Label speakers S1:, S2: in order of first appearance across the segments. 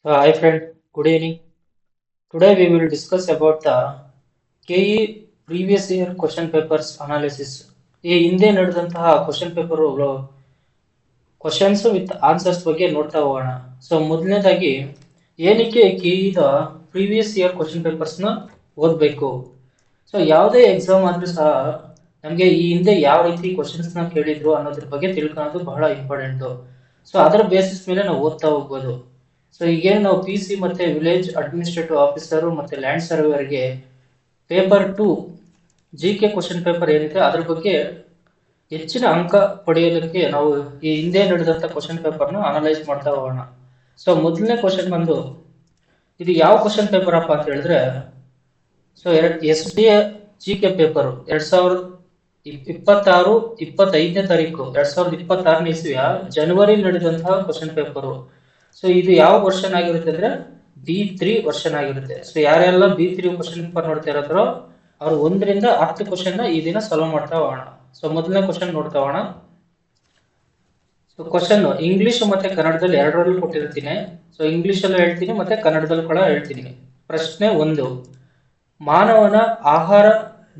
S1: Hi friend, good evening. Today we will discuss about the KE previous year question papers analysis. ಈ ಹಿಂದೆ ನಡೆದಂತಹ question paper questions with answers ಬಗ್ಗೆ ನೋಡ್ತಾ ಹೋಗೋಣ. So ಮೊದಲನೇದಾಗಿ ಏನಕ್ಕೆ ಕೆಇದ ಪ್ರೀವಿಯಸ್ ಇಯರ್ ಕ್ವಶನ್ ಪೇಪರ್ಸ್ ನ ಓದಬೇಕು. ಸೊ ಯಾವುದೇ ಎಕ್ಸಾಮ್ ಆದ್ರೂ ಸಹ ನಮಗೆ ಈ ಹಿಂದೆ ಯಾವ ರೀತಿ ಕ್ವಶನ್ಸ್ ನ ಕೇಳಿದ್ರು ಅನ್ನೋದ್ರ ಬಗ್ಗೆ ತಿಳ್ಕೊಳ್ಳೋದು ಬಹಳ ಇಂಪಾರ್ಟೆಂಟ್. ಸೊ ಅದರ ಬೇಸಿಸ್ ಮೇಲೆ ನಾವು ಓದ್ತಾ ಹೋಗ್ಬೋದು. ಸೊ ಈಗೇನು ನಾವು ಪಿ ಸಿ ಮತ್ತೆ ವಿಲೇಜ್ ಅಡ್ಮಿನಿಸ್ಟ್ರೇಟಿವ್ ಆಫೀಸರ್ ಮತ್ತೆ ಲ್ಯಾಂಡ್ ಸರ್ವೇಯರ್ಗೆ paper 2 G K question paper ಏನಿದೆ ಅದ್ರ ಬಗ್ಗೆ ಹೆಚ್ಚಿನ ಅಂಕ ಪಡೆಯೋದಕ್ಕೆ ನಾವು ಈ ಹಿಂದೆ ನಡೆದಂತ ಕ್ವಶನ್ ಪೇಪರ್ನ ಅನಲೈಸ್ ಮಾಡ್ತಾ ಹೋಗೋಣ. ಸೊ ಮೊದಲನೇ ಕ್ವಶನ್ ಬಂದು ಇದು ಯಾವ ಕ್ವಶನ್ ಪೇಪರ್ ಅಪ್ಪ ಅಂತ ಹೇಳಿದ್ರೆ, so S D G K paper 2026-25ನೇ ತಾರೀಕು 2026ನೇ ಇಸ್ವಿಯ ಜನವರಿ ನಡೆದಂತಹ ಕ್ವಶನ್ ಪೇಪರ್. ಸೊ ಇದು ಯಾವ ವರ್ಷನ್ ಆಗಿರುತ್ತೆ ಅಂದ್ರೆ B3 ವರ್ಷನ್ ಆಗಿರುತ್ತೆ. ಸೊ ಯಾರೆಲ್ಲ B3 ಕ್ವಶನ್ ಪೇಪರ್ ನೋಡ್ತಾ ಇರೋದ್ರೋ ಅವ್ರು 1ರಿಂದ 10 ಕ್ವಶನ್ ಈ ದಿನ ಸಾಲ್ವ್ ಮಾಡ್ತಾ ಹೋಗೋಣ. ಸೊ ಮೊದಲನೇ ಕ್ವಶನ್ ನೋಡ್ತಾ ಹೋಗೋಣ. ಸೊ ಕ್ವಶನ್ ಇಂಗ್ಲಿಷ್ ಮತ್ತೆ ಕನ್ನಡದಲ್ಲಿ ಎರಡರಲ್ಲೂ ಕೊಟ್ಟಿರ್ತೀನಿ. ಸೊ ಇಂಗ್ಲಿಷ್ ಅಲ್ಲೂ ಹೇಳ್ತೀನಿ ಮತ್ತೆ ಕನ್ನಡದಲ್ಲೂ ಕೂಡ ಹೇಳ್ತೀನಿ. ಪ್ರಶ್ನೆ 1, ಮಾನವನ ಆಹಾರ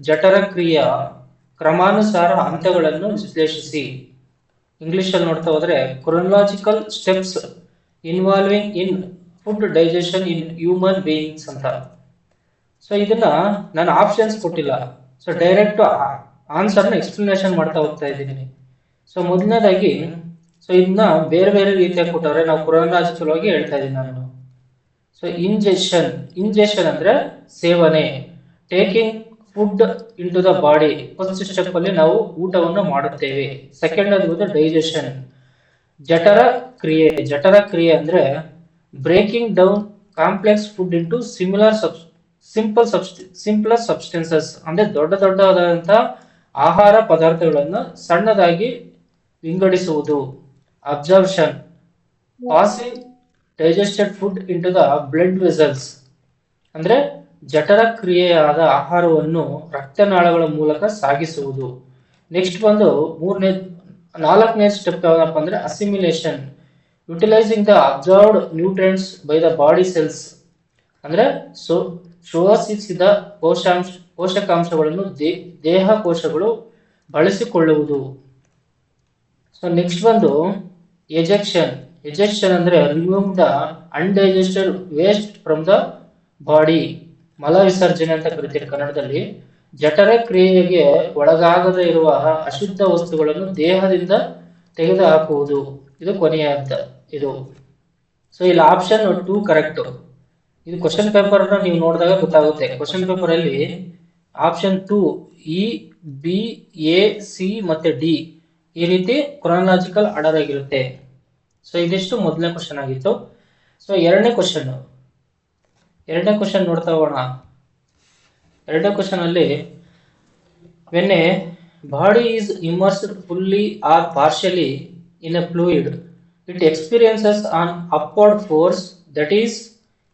S1: ಜಠರ ಕ್ರಿಯೆಯ ಕ್ರಮಾನುಸಾರ ಹಂತಗಳನ್ನು ವಿಶ್ಲೇಷಿಸಿ. ಇಂಗ್ಲಿಷ್ ಅಲ್ಲಿ ನೋಡ್ತಾ ಹೋದ್ರೆ chronological steps involving in food digestion in human beings ಅಂತ. ಸೊ ಇದನ್ನ ನಾನು ಆಪ್ಷನ್ಸ್ ಕೊಟ್ಟಿಲ್ಲ. ಸೊ ಡೈರೆಕ್ಟ್ ಆನ್ಸರ್ ನ ಎಕ್ಸ್ಪ್ಲನೇಷನ್ ಮಾಡ್ತಾ ಹೋಗ್ತಾ ಇದ್ದೀನಿ. ಸೊ ಮೊದಲನೇದಾಗಿ ಸೊ ಇದನ್ನ ಬೇರೆ ಬೇರೆ ರೀತಿಯಾಗಿ ಕೊಟ್ಟವ್ರೆ, ನಾವು ಕ್ರೊನಾಲಜಿಕಲ್ ಆಗಿ ಹೇಳ್ತಾ ಇದ್ದೀನಿ ನಾನು. ಸೊ ಇಂಜೆಷನ್ ಅಂದ್ರೆ ಸೇವನೆ, taking food into the body. First step ಅಲ್ಲಿ ನಾವು ಊಟವನ್ನು ಮಾಡುತ್ತೇವೆ. ಸೆಕೆಂಡ್ ಅದು ಡೈಜೆಷನ್. ಜಠರ ಕ್ರಿಯೆ ಅಂದ್ರೆ breaking down complex food into simple substances ಅಂದ್ರೆ ದೊಡ್ಡದಾದಂತಹ ಆಹಾರ ಪದಾರ್ಥಗಳನ್ನ ಸಣ್ಣದಾಗಿ ವಿಂಗಡಿಸುವುದು. Absorption, passing digested food into the blood vessels ಅಂದ್ರೆ ಜಠರ ಕ್ರಿಯೆಯಾದ ಆಹಾರವನ್ನು ರಕ್ತನಾಳಗಳ ಮೂಲಕ ಸಾಗಿಸುವುದು. ನೆಕ್ಸ್ಟ್ ಬಂದು ನಾಲ್ಕನೇ ಸ್ಟೆಪ್ ಯಾವ್ದಪ್ಪ ಅಂದ್ರೆ assimilation, utilising the observed nutrients by the body cells ಅಂದ್ರೆ ಶೋಷಿಸಿದ ಪೋಷಕಾಂಶಗಳನ್ನು ದೇಹ ಕೋಶಗಳು ಬಳಸಿಕೊಳ್ಳುವುದು. ಸೊ ನೆಕ್ಸ್ಟ್ ಬಂದು ಎಜೆಕ್ಷನ್ ಅಂದ್ರೆ remove the undigested waste from the body, ಮಲ ವಿಸರ್ಜನೆ ಅಂತ ಕರಿತೀರಿ ಕನ್ನಡದಲ್ಲಿ. ಜಠರ ಕ್ರಿಯೆಗೆ ಒಳಗಾಗದೇ ಇರುವ ಅಶುದ್ಧ ವಸ್ತುಗಳನ್ನು ದೇಹದಿಂದ ತೆಗೆದುಹಾಕುವುದು. ಇದು ಕೊನೆಯ ಹಂತ ಇದು. ಸೊ ಇಲ್ಲಿ ಆಪ್ಷನ್ 2 ಕರೆಕ್ಟ್. ಇದು ಕ್ವಶನ್ ಪೇಪರ್ ನೀವು ನೋಡಿದಾಗ ಗೊತ್ತಾಗುತ್ತೆ. ಕ್ವಶನ್ ಪೇಪರ್ ಅಲ್ಲಿ option 2 E, B, A, C ಮತ್ತೆ ಡಿ ಈ ರೀತಿ ಕ್ರೊನಾಲಜಿಕಲ್ ಆರ್ಡರ್ ಆಗಿರುತ್ತೆ. ಸೊ ಇದಿಷ್ಟು ಮೊದಲನೇ ಕ್ವಶನ್ ಆಗಿತ್ತು. ಸೊ ಎರಡನೇ ಕ್ವಶನ್ ನೋಡ್ತಾ ಹೋಗೋಣ. ಎರಡನೇ ಕ್ವಶನ್ ಅಲ್ಲಿ when a body is immersed fully or partially in a fluid, it experiences an upward force that is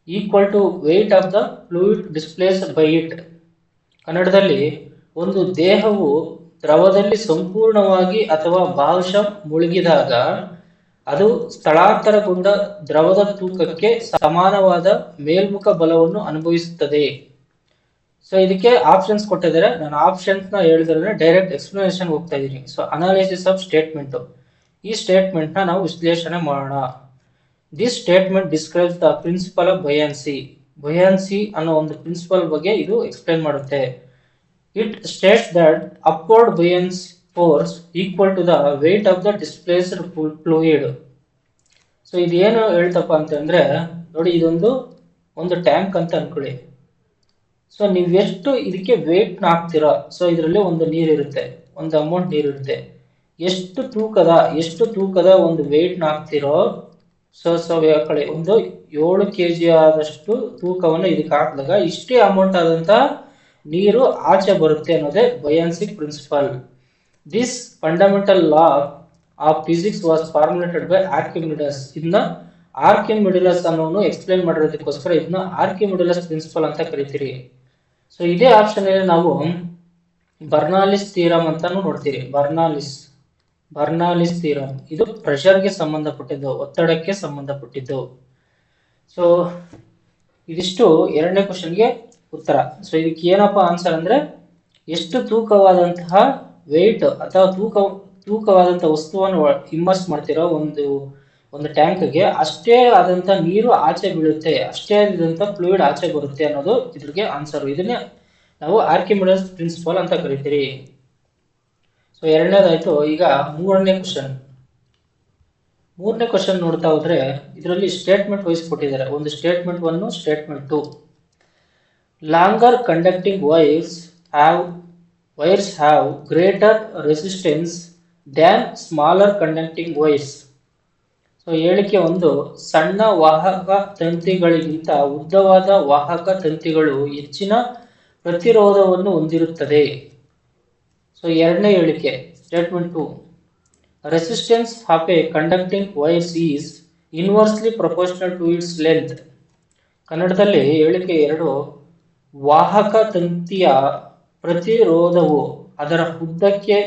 S1: equal to weight of the fluid displaced by it. ಕನ್ನಡದಲ್ಲಿ ಒಂದು ದೇಹವು ದ್ರವದಲ್ಲಿ ಸಂಪೂರ್ಣವಾಗಿ ಅಥವಾ ಭಾಗಶಃ ಮುಳುಗಿದಾಗ ಅದು ಸ್ಥಳಾಂತರಗೊಂಡ ದ್ರವದ ತೂಕಕ್ಕೆ ಸಮಾನವಾದ ಮೇಲ್ಮುಖ ಬಲವನ್ನು ಅನುಭವಿಸುತ್ತದೆ. ಸೊ ಇದಕ್ಕೆ ಆಪ್ಷನ್ಸ್ ಕೊಟ್ಟಿದ್ದಾರೆ. ನಾನು ಆಪ್ಷನ್ಸ್ ನ ಹೇಳಿದ್ರೆ ಡೈರೆಕ್ಟ್ ಎಕ್ಸ್ಪ್ಲನೇಷನ್ ಹೋಗ್ತಾ ಇದ್ದೀನಿ. ಸೊ ಅನಾಲಿಸಿಸ್ ಆಫ್ ಸ್ಟೇಟ್ಮೆಂಟ್, ಈ ಸ್ಟೇಟ್ಮೆಂಟ್ ನ ನಾವು ವಿಶ್ಲೇಷಣೆ ಮಾಡೋಣ. This statement describes the principle of buoyancy ಅನ್ನೋ ಒಂದು ಪ್ರಿನ್ಸಿಪಲ್ ಬಗ್ಗೆ ಇದು ಎಕ್ಸ್ಪ್ಲೈನ್ ಮಾಡುತ್ತೆ. It states that upward buoyancy force equal to the weight of the displaced fluid. So ಇದೇನು ಹೇಳ್ತಪ್ಪ ಅಂತಂದ್ರೆ ನೋಡಿ, ಒಂದು ಟ್ಯಾಂಕ್ ಅಂತ ಅನ್ಕೊಳ್ಳಿ. ಸೊ ನೀವು ಎಷ್ಟು ಇದಕ್ಕೆ ವೇಟ್ ನ ಹಾಕ್ತೀರಾ, ಸೊ ಇದರಲ್ಲಿ ಒಂದು ನೀರಿರುತ್ತೆ, ಒಂದು ಅಮೌಂಟ್ ನೀರಿರುತ್ತೆ. ಎಷ್ಟು ತೂಕದ ಒಂದು ವೇಟ್ ನ ಹಾಕ್ತಿರೋ, ಸೊ ಒಂದು 7 kg ಆದಷ್ಟು ತೂಕವನ್ನು ಇದಕ್ಕೆ ಹಾಕಿದಾಗ ಇಷ್ಟೇ ಅಮೌಂಟ್ ಆದಂತ ನೀರು ಆಚೆ ಬರುತ್ತೆ ಅನ್ನೋದೇ buoyancy principle. This fundamental law of physics was formulated by Archimedes. ಇದನ್ನ ಆರ್ಕಿಮಿಡಿಸ್ ಅನ್ನೋನು ಎಕ್ಸ್ಪ್ಲೈನ್ ಮಾಡಿರೋದಕ್ಕೋಸ್ಕರ ಇದನ್ನ ಆರ್ಕಿಮಿಡಿಸ್ ಪ್ರಿನ್ಸಿಪಲ್ ಅಂತ ಕರಿತೀರಿ. ಸೊ ಇದೇ ಆಪ್ಷನ್ ಅಲ್ಲಿ ನಾವು ಬರ್ನಾಲಿಸ್ ಥಿಯರಮ್ ಅಂತಾನು ನೋಡ್ತೀರಿ. ಬರ್ನಾಲಿಸ್ ಥಿಯರಮ್ ಇದು ಪ್ರೆಷರ್ಗೆ ಸಂಬಂಧಪಟ್ಟಿದ್ದು, ಒತ್ತಡಕ್ಕೆ ಸಂಬಂಧಪಟ್ಟಿದ್ದು. ಸೊ ಇದಿಷ್ಟು ಎರಡನೇ ಕ್ವಶನ್ಗೆ ಉತ್ತರ. ಸೊ ಇದಕ್ಕೆ ಏನಪ್ಪ ಆನ್ಸರ್ ಅಂದ್ರೆ, ಎಷ್ಟು ತೂಕವಾದಂತಹ ವೆಯ್ಟ್ ಅಥವಾ ತೂಕವಾದಂತಹ ವಸ್ತುವನ್ನು ಇಮ್ಮರ್ಸ್ ಮಾಡ್ತಿರೋ ಒಂದು ಟ್ಯಾಂಕ್ಗೆ ಅಷ್ಟೇ ಆದಂತ ನೀರು ಆಚೆ ಬೀಳುತ್ತೆ, ಅಷ್ಟೇ ಆದಂತ ಫ್ಲೂಯಿಡ್ ಆಚೆ ಬರುತ್ತೆ ಅನ್ನೋದು ಇದ್ರಿಗೆ ಆನ್ಸರ್. ಇದನ್ನೇ ನಾವು ಆರ್ಕಿಮಿಡಿಸ್ ಪ್ರಿನ್ಸಿಪಲ್ ಅಂತ ಕರಿತೀರಿ. ಸೊ ಎರಡನೇದಾಯ್ತು. ಈಗ ಮೂರನೇ ಕ್ವಶನ್ ನೋಡ್ತಾ ಹೋದ್ರೆ ಇದರಲ್ಲಿ ಸ್ಟೇಟ್ಮೆಂಟ್ ವೈಸ್ ಕೊಟ್ಟಿದ್ದಾರೆ. ಒಂದು statement 1, statement 2. Longer conducting wires have greater resistance than smaller conducting wires. So ಹೇಳಿಕೆ 1, ಸಣ್ಣ ವಾಹಕ ತಂತಿಗಳಿಗಿಂತ ಉದ್ದವಾದ ವಾಹಕ ತಂತಿಗಳು ಹೆಚ್ಚಿನ ಪ್ರತಿರೋಧವನ್ನು ಹೊಂದಿರುತ್ತದೆ. ಸೊ ಎರಡನೇ ಹೇಳಿಕೆ statement 2, resistance of a conducting wire is inversely proportional to its length. ಕನ್ನಡದಲ್ಲಿ ಹೇಳಿಕೆ 2, ವಾಹಕ ತಂತಿಯ ಪ್ರತಿರೋಧವು ಅದರ ಉದ್ದಕ್ಕೆ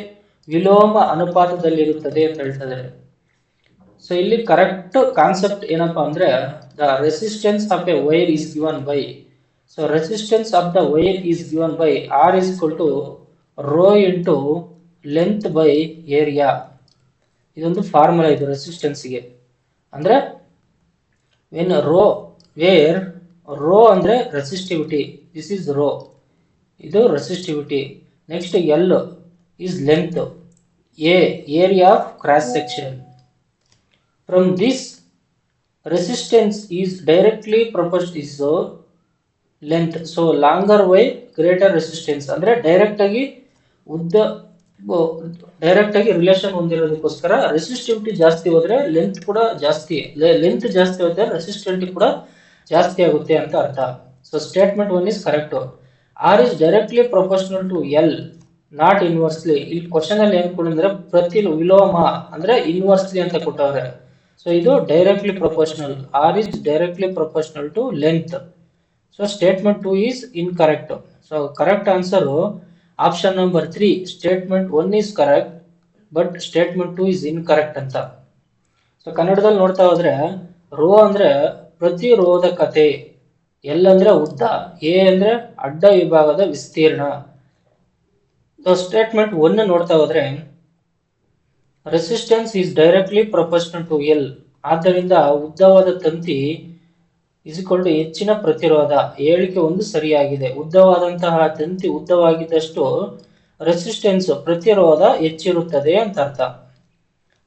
S1: ವಿಲೋಮ ಅನುಪಾತದಲ್ಲಿರುತ್ತದೆ ಅಂತ ಹೇಳ್ತದೆ. ಸೊ ಇಲ್ಲಿ ಕರೆಕ್ಟ್ ಕಾನ್ಸೆಪ್ಟ್ ಏನಪ್ಪಾ ಅಂದ್ರೆ, the resistance of a wire is given by, so resistance of the wire is given by R is equal to rho into length by area. ಇದೊಂದು ಫಾರ್ಮುಲಾ ಇದು ರೆಸಿಸ್ಟೆನ್ಸ್ಗೆ. ಅಂದ್ರೆ ವೆನ್ ವೇರ್ ರೋ ಅಂದ್ರೆ resistivity, this is rho, ಇದು resistivity. Next L is length, A area of cross section. From this resistance is directly proportional to length. So longer wire greater resistance ಅಂದ್ರೆ direct ಆಗಿ relation ಹೊಂದಿರೋದಕ್ಕೋಸ್ಕರ resistivity ಜಾಸ್ತಿ ಹೋದ್ರೆ length ಕೂಡ ಜಾಸ್ತಿ, length ಜಾಸ್ತಿ ಹೋದ್ರೆ resistivity ಕೂಡ ಜಾಸ್ತಿ ಆಗುತ್ತೆ ಅಂತ ಅರ್ಥ. So statement 1 is correct. R is directly proportional to L, not inversely. ಇಲ್ಲಿ ಕ್ವಶನ್ ಅಲ್ಲಿ ಏನ್ ಕೊಡಿದ್ರೆ ಪ್ರತಿ ವಿಲೋಮ ಅಂದ್ರೆ ಇನ್ವರ್ಸ್ಲಿ ಅಂತ ಕೊಟ್ಟವ್ರೆ. ಸೊ ಇದು directly proportional, R is directly proportional to length. So statement 2 is incorrect. So correct answer option number 3, statement 1 is correct but statement 2 is incorrect ಅಂತ. ಸೊ ಕನ್ನಡದಲ್ಲಿ ನೋಡ್ತಾ ಹೋದ್ರೆ ರೋ ಅಂದ್ರೆ ಪ್ರತಿರೋಧಕತೆ, ಎಲ್ ಅಂದ್ರೆ ಉದ್ದ, ಎ ಅಂದ್ರೆ ಅಡ್ಡ ವಿಭಾಗದ ವಿಸ್ತೀರ್ಣ. ಸ್ಟೇಟ್ಮೆಂಟ್ 1 ನೋಡ್ತಾ ಹೋದ್ರೆ resistance is directly proportional to L, ಆದ್ದರಿಂದ ಉದ್ದವಾದ ತಂತಿ ಇಸ್ಕೊಲ್ಡ್ ಹೆಚ್ಚಿನ ಪ್ರತಿರೋಧ. ಹೇಳಿಕೆ 1 ಸರಿಯಾಗಿದೆ. ಉದ್ದವಾದಂತಹ ತಂತಿ ಉದ್ದವಾಗಿದ್ದಷ್ಟು ರೆಸಿಸ್ಟೆನ್ಸ್ ಪ್ರತಿರೋಧ ಹೆಚ್ಚಿರುತ್ತದೆ ಅಂತ ಅರ್ಥ.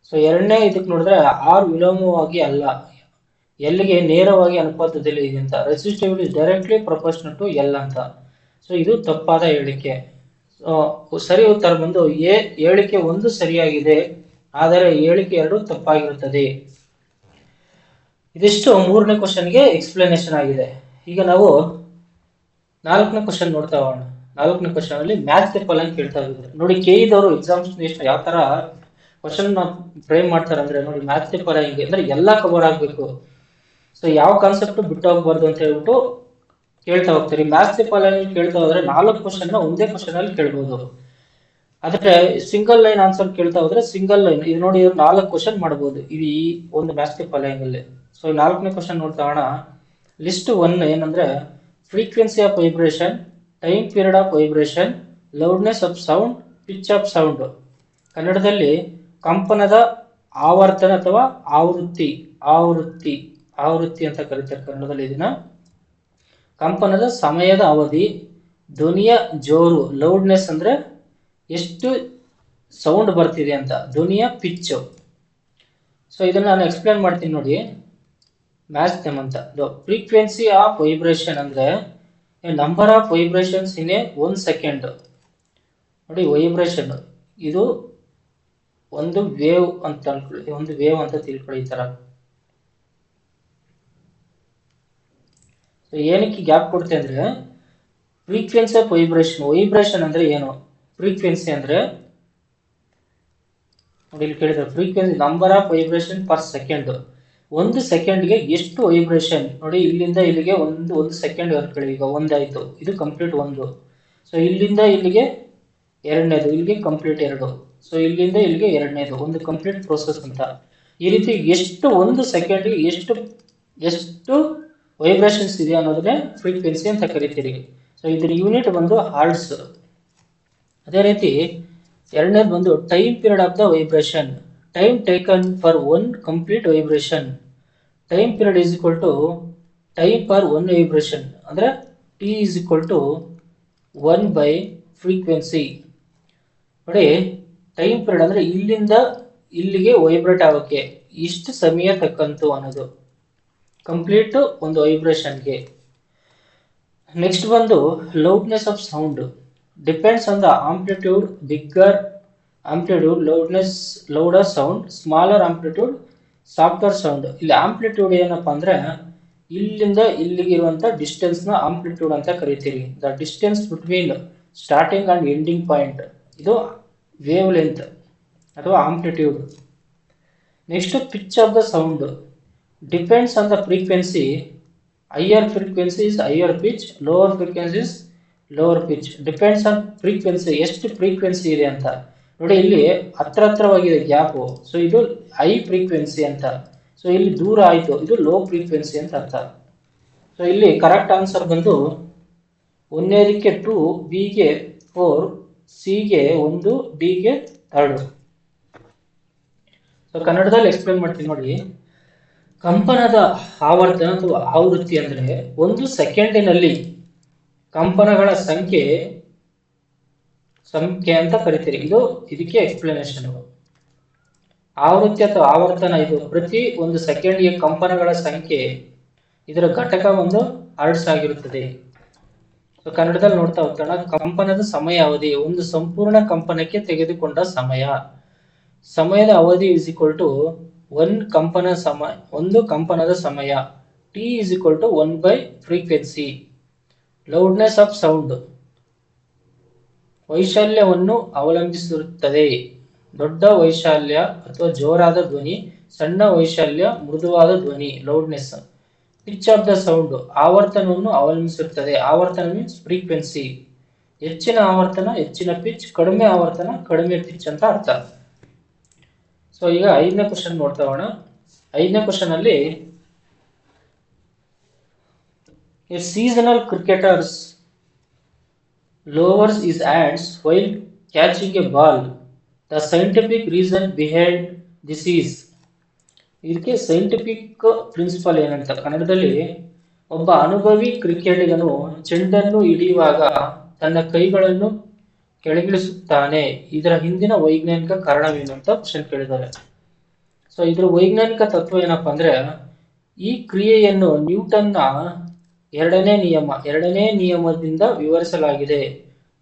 S1: ಸೊ ಎರಡನೇ ಇದಕ್ಕೆ ನೋಡಿದ್ರೆ ಆರ್ ವಿಲೋಮವಾಗಿ ಅಲ್ಲ, ಎಲ್ಗೆ ನೇರವಾಗಿ ಅನುಪಾತದಲ್ಲಿ ಇದೆ ಅಂತ. Resistivity directly proportional to L ಅಂತ. ಸೊ ಇದು ತಪ್ಪಾದ ಹೇಳಿಕೆ. ಸರಿ ಉತ್ತರ ಬಂದು ಎ, ಹೇಳಿಕೆ 1 ಸರಿಯಾಗಿದೆ ಆದರೆ ಹೇಳಿಕೆ 2 ತಪ್ಪಾಗಿರುತ್ತದೆ. ಇದಿಷ್ಟು ಮೂರನೇ ಕ್ವಶನ್ಗೆ ಎಕ್ಸ್ಪ್ಲನೇಷನ್ ಆಗಿದೆ. ಈಗ ನಾವು 4ನೇ ಕ್ವಶನ್ ನೋಡ್ತಾ ಹೋಗೋಣ. 4ನೇ ಕ್ವಶನ್ ಅಲ್ಲಿ ಮ್ಯಾಚ್ ದ ಫಾಲೋಯಿಂಗ್ ಕೇಳ್ತಾ ಇದ್ದಾರೆ. ನೋಡಿ ಕೆಇದವರು ಎಕ್ಸಾಮ್ಸ್ ಯಾವ ತರ ಕ್ವಶನ್ ಫ್ರೇಮ್ ಮಾಡ್ತಾರೆ ಅಂದ್ರೆ, ನೋಡಿ ಮ್ಯಾಚ್ ದ ಫಾಲೋಯಿಂಗ್ ಅಂದ್ರೆ ಎಲ್ಲಾ ಕವರ್ ಆಗ್ಬೇಕು. ಸೊ ಯಾವ ಕಾನ್ಸೆಪ್ಟ್ ಬಿಟ್ಟು ಹೋಗ್ಬಾರ್ದು ಅಂತ ಹೇಳ್ಬಿಟ್ಟು ಕೇಳ್ತಾ ಹೋಗ್ತಾರೆ. ಮ್ಯಾಚ್ ದ ಫಾಲೋಯಿಂಗ್ ಕೇಳ್ತಾ ಹೋದ್ರೆ 4 ಕ್ವಶನ್ ಒಂದೇ ಕ್ವಶನ್ ಅಲ್ಲಿ ಕೇಳ್ಬೋದು. ಆದ್ರೆ ಸಿಂಗಲ್ ಲೈನ್ ಆನ್ಸರ್ ಕೇಳ್ತಾ ಹೋದ್ರೆ ಸಿಂಗಲ್ ಲೈನ್, ಇದು ನೋಡಿ 4 ಕ್ವಶನ್ ಮಾಡಬಹುದು ಇದು ಈ ಒಂದು ಮ್ಯಾಚ್ ದ ಫಾಲೋಯಿಂಗ್ ಅಲ್ಲಿ. ಸೊ 4ನೇ ಕ್ವಶನ್ ನೋಡ್ತಾ ಹೋಗೋಣ. ಲಿಸ್ಟ್ 1 ಏನಂದ್ರೆ frequency of vibration, time period of vibration, loudness of sound, pitch of sound. ಕನ್ನಡದಲ್ಲಿ ಕಂಪನದ ಆವರ್ತನ ಅಥವಾ ಆವೃತ್ತಿ ಅಂತ ಕರೀತಾರೆ ಕನ್ನಡದಲ್ಲಿ ಇದನ್ನ. ಕಂಪನದ ಸಮಯದ ಅವಧಿ, ಧ್ವನಿಯ ಜೋರು, ಲೌಡ್ನೆಸ್ ಅಂದ್ರೆ ಎಷ್ಟು ಸೌಂಡ್ ಬರ್ತಿದೆ ಅಂತ, ಧ್ವನಿಯ ಪಿಚ್. ಸೊ ಇದನ್ನ ನಾನು ಎಕ್ಸ್ಪ್ಲೇನ್ ಮಾಡ್ತೀನಿ ನೋಡಿ. ಮ್ಯಾಚ್ ದೆಮ್ ಅಂತ. ಫ್ರೀಕ್ವೆನ್ಸಿ ಆಫ್ ವೈಬ್ರೇಷನ್ ಅಂದ್ರೆ number of vibrations in a 1 second. ನೋಡಿ ವೈಬ್ರೇಷನ್ ಇದು ಒಂದು ವೇವ್ ಅಂತ ಅನ್ಕೊಳ್ಳಿ, ಒಂದು ವೇವ್ ಅಂತ ತಿಳ್ಕೊಳ್ಳಿ ಈ ತರ. ಏನಕ್ಕೆ ಗ್ಯಾಪ್ ಕೊಡ್ತೆ ಅಂದ್ರೆ ಫ್ರೀಕ್ವೆನ್ಸಿ ಆಫ್ ವೈಬ್ರೇಷನ್ ಅಂದ್ರೆ ಏನು? ಫ್ರೀಕ್ವೆನ್ಸಿ ಅಂದ್ರೆ ನೋಡಿ ಇಲ್ಲಿ ಕೇಳಿದ್ರೆ frequency number of vibration per second. 1 ಸೆಕೆಂಡ್ಗೆ ಎಷ್ಟು ವೈಬ್ರೇಷನ್. ನೋಡಿ ಇಲ್ಲಿಂದ ಇಲ್ಲಿಗೆ ಒಂದು ಸೆಕೆಂಡ್ ಅನ್ಕೊಳ್ಳಿ, ಈಗ 1 ಆಯ್ತು, ಇದು ಕಂಪ್ಲೀಟ್ 1. ಸೊ ಇಲ್ಲಿಂದ ಇಲ್ಲಿಗೆ 2ನೇದು, ಇಲ್ಲಿಗೆ ಕಂಪ್ಲೀಟ್ 2. ಸೊ ಇಲ್ಲಿಂದ ಇಲ್ಲಿಗೆ 2ನೇದು, ಒಂದು ಕಂಪ್ಲೀಟ್ ಪ್ರೋಸೆಸ್ ಅಂತ. ಈ ರೀತಿ ಎಷ್ಟು 1 ಸೆಕೆಂಡ್ಗೆ ಎಷ್ಟು ವೈಬ್ರೇಷನ್ಸ್ ಇದೆ ಅನ್ನೋದನ್ನೇ ಫ್ರೀಕ್ವೆನ್ಸಿ ಅಂತ ಕರಿತೀರಿ. ಸೊ ಇದ್ರ ಯೂನಿಟ್ ಬಂದು ಹಾರ್ಟ್ಸ್. ಅದೇ ರೀತಿ ಎರಡನೇದು ಬಂದು time period of the vibration. Time taken for one complete vibration. Time period is equal to time for one vibration ಅಂದ್ರೆ T is equal to 1 by frequency. ನೋಡಿ, ಟೈಮ್ ಪೀರಿಯಡ್ ಅಂದ್ರೆ ಇಲ್ಲಿಂದ ಇಲ್ಲಿಗೆ ವೈಬ್ರೇಟ್ ಆಗೋಕ್ಕೆ ಇಷ್ಟು ಸಮಯ ತಕ್ಕಂತು ಅನ್ನೋದು ಕಂಪ್ಲೀಟ್ ಒಂದು ವೈಬ್ರೇಷನ್ಗೆ. ನೆಕ್ಸ್ಟ್ ಬಂದು loudness of sound depends on the amplitude. Bigger amplitude loudness louder sound, smaller amplitude software sound. ಇಲ್ಲಿ ಆಂಪ್ಲಿಟ್ಯೂಡ್ ಏನಪ್ಪಾ ಅಂದ್ರೆ ಇಲ್ಲಿಂದ ಇಲ್ಲಿಗೆ ಇರುವಂತ ಡಿಸ್ಟೆನ್ಸ್ ನ ಆಂಪ್ಲಿಟ್ಯೂಡ್ ಅಂತ ಕರಿತೀವಿ. The distance between starting and ending point, ಇದು ವೇವ್ ಲೆಂತ್ ಅಥವಾ amplitude. Next pitch of the sound depends on the frequency. Higher frequency is higher pitch, lower frequency is lower pitch. Depends on frequency, ಎಷ್ಟು frequency ಇದೆ ಅಂತ. ನೋಡಿ, ಇಲ್ಲಿ ಹತ್ರವಾಗಿದೆ gap, so ಇದು high frequency ಅಂತ. So ಇಲ್ಲಿ ದೂರ ಆಯಿತು, ಇದು ಲೋ ಫ್ರೀಕ್ವೆನ್ಸಿ ಅಂತ ಅರ್ಥ. ಸೊ ಇಲ್ಲಿ ಕರೆಕ್ಟ್ ಆನ್ಸರ್ ಬಂದು ಒಂದನೇದಕ್ಕೆ 2, ಬಿಗೆ 4, ಸಿಗೆ 1, ಡಿಗೆ 2. ಸೊ ಕನ್ನಡದಲ್ಲಿ ಎಕ್ಸ್ಪ್ಲೇನ್ ಮಾಡ್ತೀನಿ ನೋಡಿ. ಕಂಪನದ ಆವರ್ತನ ಅಥವಾ ಆವೃತ್ತಿ ಅಂದ್ರೆ ಒಂದು ಸೆಕೆಂಡಿನಲ್ಲಿ ಕಂಪನಗಳ ಸಂಖ್ಯೆ ಅಂತ ಕರಿತೀರಿ. ಇದಕ್ಕೆ ಎಕ್ಸ್ಪ್ಲನೇಷನ್. ಆವೃತ್ತಿ ಅಥವಾ ಆವರ್ತನ ಇದು ಪ್ರತಿ ಒಂದು ಸೆಕೆಂಡ್ಗೆ ಕಂಪನಗಳ ಸಂಖ್ಯೆ, ಇದರ ಘಟಕ ಒಂದು ಹರ್ಟ್ಸ್ ಆಗಿರುತ್ತದೆ. ಸೊ ಕನ್ನಡದಲ್ಲಿ ನೋಡ್ತಾ ಹೋಗ್ತಾಳ. ಕಂಪನದ ಸಮಯ ಅವಧಿ ಒಂದು ಸಂಪೂರ್ಣ ಕಂಪನಕ್ಕೆ ತೆಗೆದುಕೊಂಡ ಸಮಯ. ಸಮಯದ ಅವಧಿ ಇಸ್ ಈಕ್ವಲ್ ಟು ಒಂದು ಕಂಪನದ ಸಮಯ. T is equal to 1 by frequency. Loudness of sound ವೈಶಾಲ್ಯವನ್ನು ಅವಲಂಬಿಸಿರುತ್ತದೆ. ದೊಡ್ಡ ವೈಶಾಲ್ಯ ಅಥವಾ ಜೋರಾದ ಧ್ವನಿ, ಸಣ್ಣ ವೈಶಾಲ್ಯ ಮೃದುವಾದ ಧ್ವನಿ, loudness. Pitch of the sound ಆವರ್ತನವನ್ನು ಅವಲಂಬಿಸಿರುತ್ತದೆ. ಆವರ್ತನ ಮೀನ್ಸ್ ಫ್ರೀಕ್ವೆನ್ಸಿ. ಹೆಚ್ಚಿನ ಆವರ್ತನ ಹೆಚ್ಚಿನ ಪಿಚ್, ಕಡಿಮೆ ಆವರ್ತನ ಕಡಿಮೆ ಪಿಚ್ ಅಂತ ಅರ್ಥ. ಸೊ ಈಗ 5ನೇ ಕ್ವಶನ್ ನೋಡ್ತಾ ಹೋಗೋಣ. 5ನೇ ಕ್ವಶನ್ ಅಲ್ಲಿ seasonal cricketers lowers his hands while catching a ball. The scientific reason behind this is. ಇದಕ್ಕೆ ಸೈಂಟಿಫಿಕ್ ಪ್ರಿನ್ಸಿಪಲ್ ಏನಂತ ಕನ್ನಡದಲ್ಲಿ, ಒಬ್ಬ ಅನುಭವಿ ಕ್ರಿಕೆಟಿಗನು ಚೆಂಡನ್ನು ಹಿಡಿಯುವಾಗ ತನ್ನ ಕೈಗಳನ್ನು ಕೆಳಗಿಳಿಸುತ್ತಾನೆ. ಇದರ ಹಿಂದಿನ ವೈಜ್ಞಾನಿಕ ಕಾರಣವೇನು ಅಂತ ಕ್ವಶನ್ ಕೇಳಿದ್ದಾರೆ. ಸೊ ಇದರ ವೈಜ್ಞಾನಿಕ ತತ್ವ ಏನಪ್ಪಾ ಅಂದ್ರೆ, ಈ ಕ್ರಿಯೆಯನ್ನು ನ್ಯೂಟನ್ನ ಎರಡನೇ ನಿಯಮದಿಂದ ವಿವರಿಸಲಾಗಿದೆ.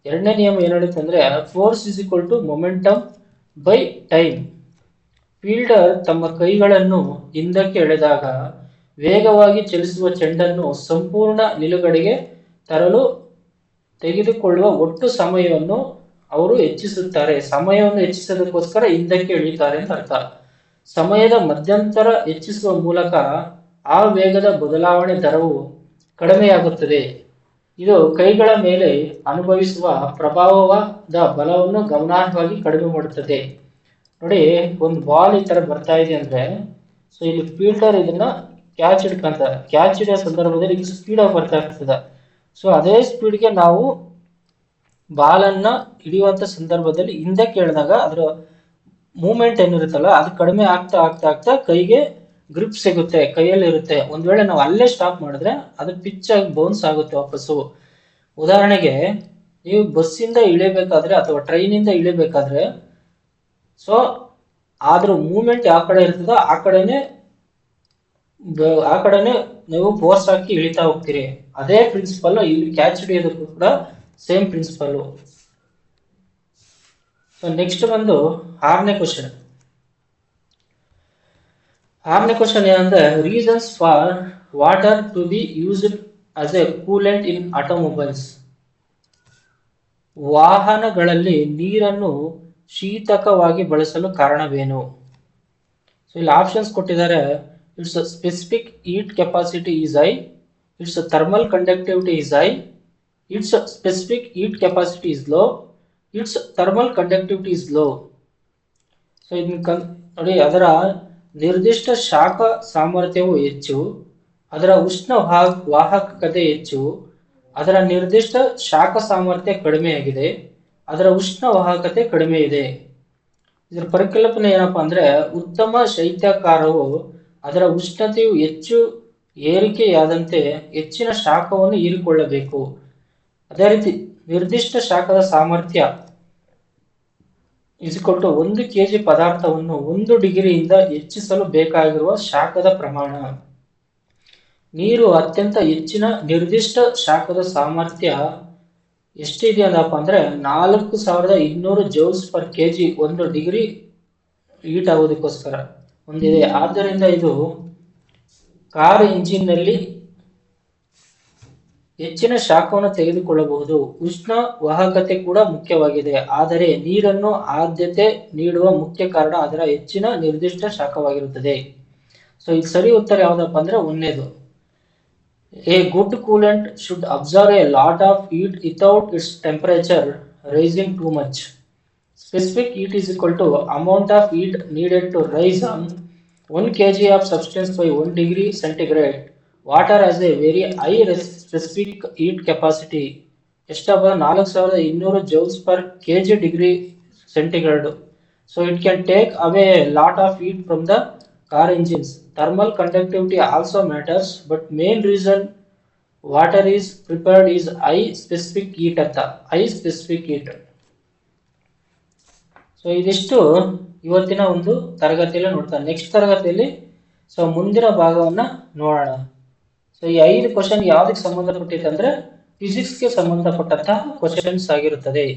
S1: ಎರಡನೇ ನಿಯಮ ಏನ್ ಹೇಳುತ್ತೆ ಅಂದ್ರೆ, force is equal to momentum by time. Fielder ತಮ್ಮ ಕೈಗಳನ್ನು ಹಿಂದಕ್ಕೆ ಎಳೆದಾಗ ವೇಗವಾಗಿ ಚಲಿಸುವ ಚೆಂಡನ್ನು ಸಂಪೂರ್ಣ ನಿಲುಗಡೆಗೆ ತರಲು ತೆಗೆದುಕೊಳ್ಳುವ ಒಟ್ಟು ಸಮಯವನ್ನು ಅವರು ಹೆಚ್ಚಿಸುತ್ತಾರೆ. ಸಮಯವನ್ನು ಹೆಚ್ಚಿಸೋದಕ್ಕೋಸ್ಕರ ಹಿಂದಕ್ಕೆ ಎಳೆಯುತ್ತಾರೆ ಅಂತ ಅರ್ಥ. ಸಮಯದ ಮಧ್ಯಂತರ ಹೆಚ್ಚಿಸುವ ಮೂಲಕ ಆ ವೇಗದ ಬದಲಾವಣೆ ದರವು ಕಡಿಮೆಯಾಗುತ್ತದೆ. ಇದು ಕೈಗಳ ಮೇಲೆ ಅನುಭವಿಸುವ ಪ್ರಭಾವದ ಬಲವನ್ನು ಗಮನಾರ್ಹವಾಗಿ ಕಡಿಮೆ ಮಾಡುತ್ತದೆ. ನೋಡಿ, ಒಂದು ಬಾಲ್ ಈ ತರ ಬರ್ತಾ ಇದೆ ಅಂದ್ರೆ, ಸೊ ಇಲ್ಲಿ ಫೀಲ್ಡರ್ ಇದನ್ನ ಕ್ಯಾಚ್ ಹಿಡ್ಕಂತ, ಕ್ಯಾಚ್ ಹಿಡಿಯೋ ಸಂದರ್ಭದಲ್ಲಿ ಇದು ಸ್ಪೀಡ್ ಆಗಿ ಬರ್ತಾ ಇರ್ತದೆ. ಸೊ ಅದೇ ಸ್ಪೀಡ್ಗೆ ನಾವು ಬಾಲನ್ನ ಹಿಡಿಯುವಂತ ಸಂದರ್ಭದಲ್ಲಿ ಹಿಂದಕ್ಕೆ ಎಳೆದಾಗ ಅದರ ಮೂವ್ಮೆಂಟ್ ಏನಿರುತ್ತಲ್ಲ ಅದು ಕಡಿಮೆ ಆಗ್ತಾ ಆಗ್ತಾ ಆಗ್ತಾ ಕೈಗೆ ಗ್ರಿಪ್ ಸಿಗುತ್ತೆ, ಕೈಯಲ್ಲಿ ಇರುತ್ತೆ. ಒಂದ್ ವೇಳೆ ನಾವು ಅಲ್ಲೇ ಸ್ಟಾಪ್ ಮಾಡಿದ್ರೆ ಅದು ಪಿಚ್ ಆಗಿ ಬೌನ್ಸ್ ಆಗುತ್ತೆ ವಾಪಸ್ಸು. ಉದಾಹರಣೆಗೆ, ನೀವು ಬಸ್ಸಿಂದ ಇಳಿಬೇಕಾದ್ರೆ ಅಥವಾ ಟ್ರೈನಿಂದ ಇಳಿಬೇಕಾದ್ರೆ, ಸೊ ಆದ್ರೂ ಮೂವ್ಮೆಂಟ್ ಯಾವ ಕಡೆ ಇರ್ತದೋ ಆ ಕಡೆನೆ ನೀವು ಫೋರ್ಸ್ ಹಾಕಿ ಇಳಿತಾ ಹೋಗ್ತೀರಿ. ಅದೇ ಪ್ರಿನ್ಸಿಪಲ್ ಇಲ್ಲಿ ಕ್ಯಾಚ್ ಹಿಡಿಯೋದಕ್ಕೂ ಕೂಡ ಸೇಮ್ ಪ್ರಿನ್ಸಿಪಲ್. ಸೊ ನೆಕ್ಸ್ಟ್ ಬಂದು 6ನೇ ಕ್ವಶನ್. 6ನೇ ಕ್ವಶನ್ ಏನಂದ್ರೆ, reasons for water to be used as a coolant in automobiles. ವಾಹನಗಳಲ್ಲಿ ನೀರನ್ನು ಶೀತಕವಾಗಿ ಬಳಸಲು ಕಾರಣವೇನು? ಸೊ ಇಲ್ಲಿ ಆಪ್ಷನ್ಸ್ ಕೊಟ್ಟಿದ್ದಾರೆ. Its specific heat capacity is high, its thermal conductivity is high, its specific heat capacity is low, its thermal conductivity is low. So ಇದನ್ನ ನೋಡಿ, ಅದರ ನಿರ್ದಿಷ್ಟ ಶಾಖ ಸಾಮರ್ಥ್ಯವು ಹೆಚ್ಚು ಅದರ ಉಷ್ಣ ವಾಹಕತೆ ಹೆಚ್ಚು, ಅದರ ನಿರ್ದಿಷ್ಟ ಶಾಖ ಸಾಮರ್ಥ್ಯ ಕಡಿಮೆಯಾಗಿದೆ, ಅದರ ಉಷ್ಣ ವಾಹಕತೆ ಕಡಿಮೆ ಇದೆ. ಇದರ ಪರಿಕಲ್ಪನೆ ಏನಪ್ಪಾ ಅಂದ್ರೆ, ಉತ್ತಮ ಶೈತ್ಯಾಕಾರವು ಅದರ ಉಷ್ಣತೆಯು ಹೆಚ್ಚು ಏರಿಕೆಯಾದಂತೆ ಹೆಚ್ಚಿನ ಶಾಖವನ್ನು ಹೀರಿಕೊಳ್ಳಬೇಕು. ಅದೇ ರೀತಿ ನಿರ್ದಿಷ್ಟ ಶಾಖದ ಸಾಮರ್ಥ್ಯ ಇಸ್ಕೊಟ್ಟು 1 kg ಪದಾರ್ಥವನ್ನು 1 ಡಿಗ್ರಿಯಿಂದ ಹೆಚ್ಚಿಸಲು ಬೇಕಾಗಿರುವ ಶಾಖದ ಪ್ರಮಾಣ. ನೀರು ಅತ್ಯಂತ ಹೆಚ್ಚಿನ ನಿರ್ದಿಷ್ಟ ಶಾಖದ ಸಾಮರ್ಥ್ಯ ಎಷ್ಟಿದೆ ಅಂದಪ್ಪ ಅಂದ್ರೆ 4200 joules per KG 1 degree heat ಆಗೋದಕ್ಕೋಸ್ಕರ ಹೊಂದಿದೆ. ಆದ್ದರಿಂದ ಇದು ಕಾರ್ ಇಂಜಿನ್ ನಲ್ಲಿ ಹೆಚ್ಚಿನ ಶಾಖವನ್ನು ತೆಗೆದುಕೊಳ್ಳಬಹುದು. ಉಷ್ಣ ವಾಹಕತೆ ಕೂಡ ಮುಖ್ಯವಾಗಿದೆ, ಆದರೆ ನೀರನ್ನು ಆದ್ಯತೆ ನೀಡುವ ಮುಖ್ಯ ಕಾರಣ ಅದರ ಹೆಚ್ಚಿನ ನಿರ್ದಿಷ್ಟ ಶಾಖವಾಗಿರುತ್ತದೆ. ಸೊ ಇದು ಸರಿ ಉತ್ತರ ಯಾವ್ದಪ್ಪ ಅಂದ್ರೆ ಒಂದನೇದು. A good coolant should absorb a lot of heat without its temperature rising too much. Specific heat is equal to amount of heat needed to rise on 1 kg of substance by 1 degree centigrade. Water has a very high specific heat capacity. ಎಷ್ಟಪ್ಪ 4200 joules per kg degree centigrade. So it can take away a lot of heat from the car engines. Thermal conductivity also matters, but main reason water is prepared is high specific heat ಅಂತ, high specific heat. So ಇದಿಷ್ಟು ಇವತ್ತಿನ ಒಂದು ತರಗತಿಯಲ್ಲಿ ನೋಡ್ತಾರೆ. Next ತರಗತಿಯಲ್ಲಿ so ಮುಂದಿನ ಭಾಗವನ್ನ ನೋಡೋಣ. ಸೊ ಈ 5 ಕ್ವಶನ್ ಯಾವ್ದಕ್ಕೆ ಸಂಬಂಧಪಟ್ಟಿದೆ ಅಂದ್ರೆ ಫಿಸಿಕ್ಸ್ಗೆ ಸಂಬಂಧಪಟ್ಟಂತಹ ಕ್ವಶನ್ಸ್ ಆಗಿರುತ್ತದೆ.